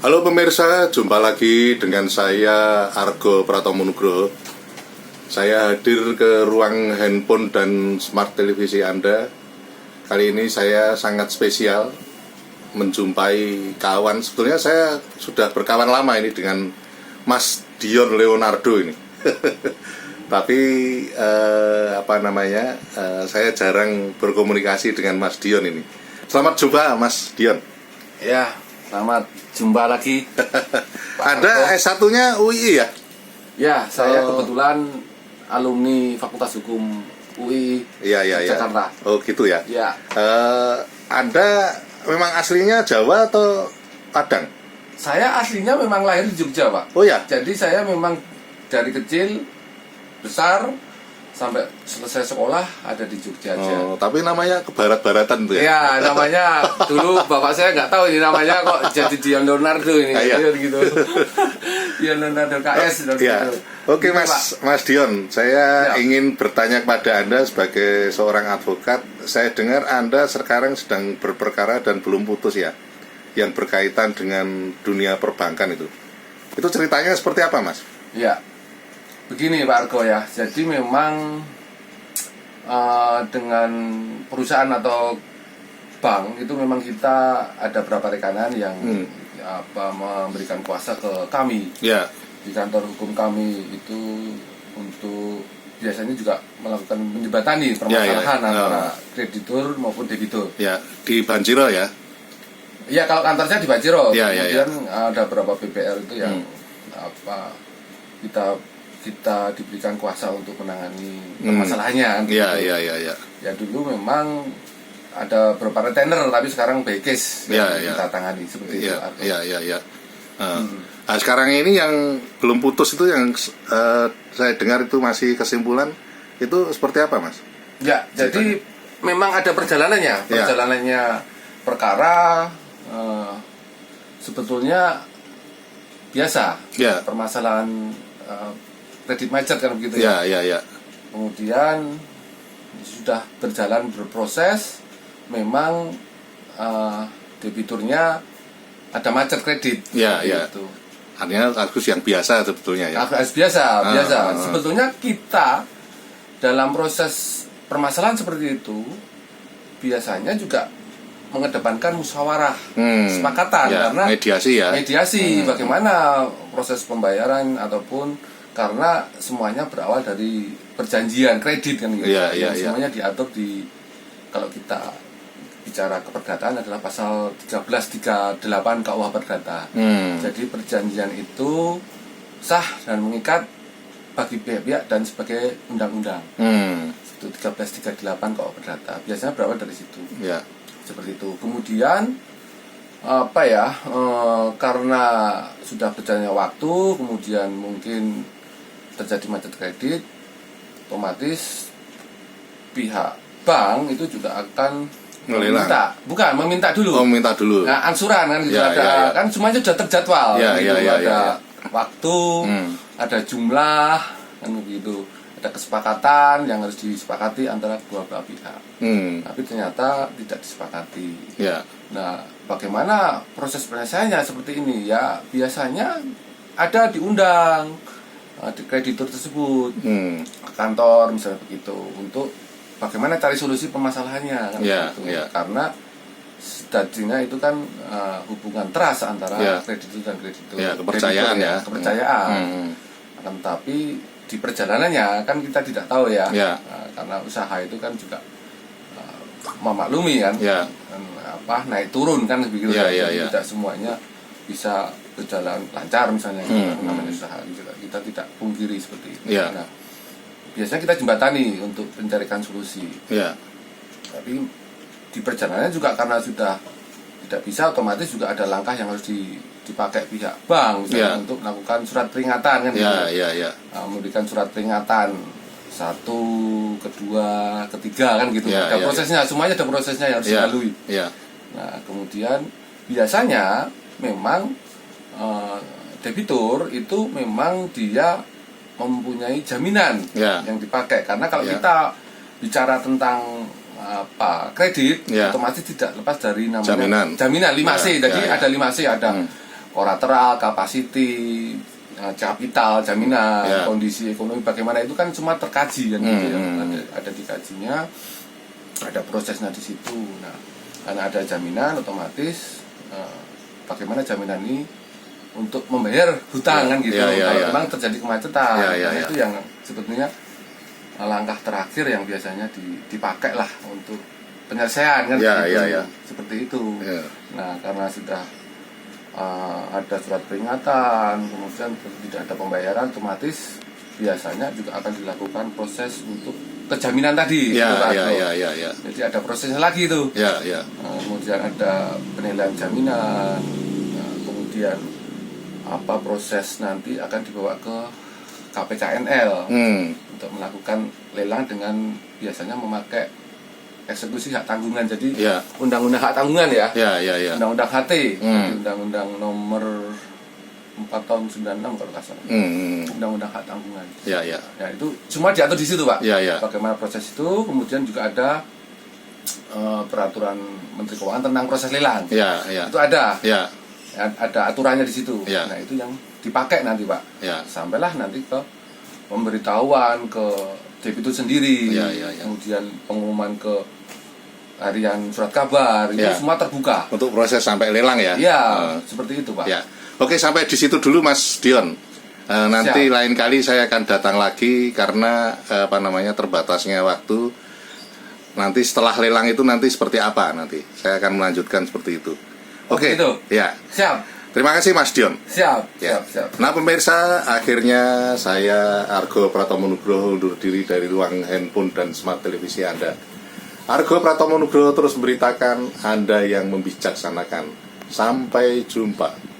Halo pemirsa, jumpa lagi dengan saya Argo Pratomo Nugroho. Saya hadir ke ruang handphone dan smart televisi Anda. Kali ini saya sangat spesial menjumpai kawan. Sebetulnya saya sudah berkawan lama ini dengan Mas Dion Leonardo ini. Tapi saya jarang berkomunikasi dengan Mas Dion ini. Selamat jumpa Mas Dion. Ya, selamat jumpa lagi. Anda S1-nya UI ya? Ya, saya kebetulan alumni Fakultas Hukum UI Jakarta. Oh gitu ya? Ya. Anda memang aslinya Jawa atau Padang? Saya aslinya memang lahir di Jogja, Pak. Oh ya? Jadi saya memang dari kecil, besar, sampai selesai sekolah ada di Jogja aja. Oh, tapi namanya kebarat-baratan tuh ya? Ya, namanya dulu bapak saya nggak tahu ini namanya kok jadi Dion Leonardo ini. Gitu. Dion Leonardo KS. Ya. Oke Mas Dion, saya ingin bertanya kepada Anda sebagai seorang advokat. Saya dengar Anda sekarang sedang berperkara dan belum putus ya, yang berkaitan dengan dunia perbankan itu. Itu ceritanya seperti apa, Mas? Ya. Begini Pak Argo ya, jadi memang dengan perusahaan atau bank itu memang kita ada beberapa rekanan yang memberikan kuasa ke kami di kantor hukum kami itu untuk biasanya juga melakukan menjembatani permasalahan antara kreditur maupun debitur. Ya, di Banjiro ya? Iya, kalau kantor saya di Banjiro. Kemudian ada beberapa BPR itu yang kita diberikan kuasa untuk menangani permasalahannya. Ya dulu memang ada beberapa retender tapi sekarang BKS kita tangani seperti itu. Nah, sekarang ini yang belum putus itu yang saya dengar itu masih kesimpulan itu seperti apa, Mas? Ya, jadi memang ada perjalanannya perkara sebetulnya biasa. Permasalahan kredit macet kan begitu ya. Kemudian sudah berjalan berproses, memang debiturnya ada macet kredit. Gitu. Artinya kasus yang biasa sebetulnya ya. Kasus biasa. Sebetulnya kita dalam proses permasalahan seperti itu biasanya juga mengedepankan musyawarah, kesepakatan karena mediasi bagaimana proses pembayaran ataupun karena semuanya berawal dari perjanjian kredit kan gitu. Semuanya diatur kalau kita bicara keperdataan adalah pasal 1338 KUH Perdata. Jadi perjanjian itu sah dan mengikat bagi pihak-pihak dan sebagai undang-undang. Itu 1338 KUH Perdata. Biasanya berawal dari situ. Seperti itu. Kemudian karena sudah berjalannya waktu, kemudian mungkin terjadi macet kredit, otomatis pihak bank itu juga akan meminta dulu. Nah, angsuran kan gitu kan semuanya sudah terjadwal. Ada waktu, ada jumlah kan begitu. Ada kesepakatan yang harus disepakati antara kedua belah pihak. Tapi ternyata tidak disepakati. Nah, bagaimana proses penyelesaiannya seperti ini ya? Biasanya ada diundang di kreditur tersebut kantor misalnya begitu untuk bagaimana cari solusi permasalahannya kan karena tadinya itu kan hubungan trust antara kreditur dan kreditur kepercayaan akan tapi di perjalanannya kan kita tidak tahu karena usaha itu kan juga memaklumi kan naik turun kan begitu tidak semuanya bisa berjalan lancar misalnya namanya usaha kita tidak pungkiri seperti itu. Nah, biasanya kita jembatani untuk mencarikan solusi. Tapi di perjalanan juga karena sudah tidak bisa, otomatis juga ada langkah yang harus dipakai pihak bank misalnya untuk melakukan surat peringatan kan. Memberikan surat peringatan 1, 2, 3 kan gitu. Ada prosesnya, semuanya ada prosesnya yang harus dilalui. Nah, kemudian biasanya memang debitur itu memang dia mempunyai jaminan yang dipakai karena kalau kita bicara tentang kredit otomatis tidak lepas dari namanya jaminan 5C. Jadi ada 5C, ada kolateral, capacity, capital, jaminan, Ya. kondisi ekonomi bagaimana itu kan semua terkaji kan gitu ya. Ada dikajinya, ada prosesnya di situ. Nah, karena ada jaminan otomatis bagaimana jaminan ini untuk membayar hutang kan gitu. Kalau memang terjadi kemacetan, itu yang sebetulnya langkah terakhir yang biasanya dipakai lah untuk penyelesaian kan seperti itu. Nah, karena sudah ada surat peringatan, kemudian tidak ada pembayaran, otomatis biasanya juga akan dilakukan proses untuk kejaminan tadi. Jadi ada prosesnya lagi itu. Kemudian ada penilaian jaminan, kemudian proses nanti akan dibawa ke KPKNL untuk melakukan lelang dengan biasanya memakai eksekusi hak tanggungan. Jadi undang-undang hak tanggungan undang-undang HT, undang-undang nomor 4 tahun 96 kalau nggak salah. Undang-undang hak tanggungan. Ya itu semua diatur di situ, Pak. Bagaimana proses itu, kemudian juga ada peraturan Menteri Keuangan tentang proses lelang. Itu ada. Ada aturannya di situ. Nah, itu yang dipakai nanti, Pak. Sampailah nanti ke pemberitahuan ke debitur sendiri. Kemudian pengumuman ke harian surat kabar, itu semua terbuka untuk proses sampai lelang ya. Seperti itu, Pak. Oke, sampai di situ dulu Mas Dion. Nanti lain kali saya akan datang lagi karena terbatasnya waktu. Nanti setelah lelang itu nanti seperti apa nanti saya akan melanjutkan seperti itu. Oke. Siap. Terima kasih Mas Dion. Siap. Nah pemirsa, akhirnya saya Argo Pratomo Nugroho undur diri dari ruang handphone dan smart televisi Anda. Argo Pratomo Nugroho terus memberitakan Anda yang membijaksanakan. Sampai jumpa.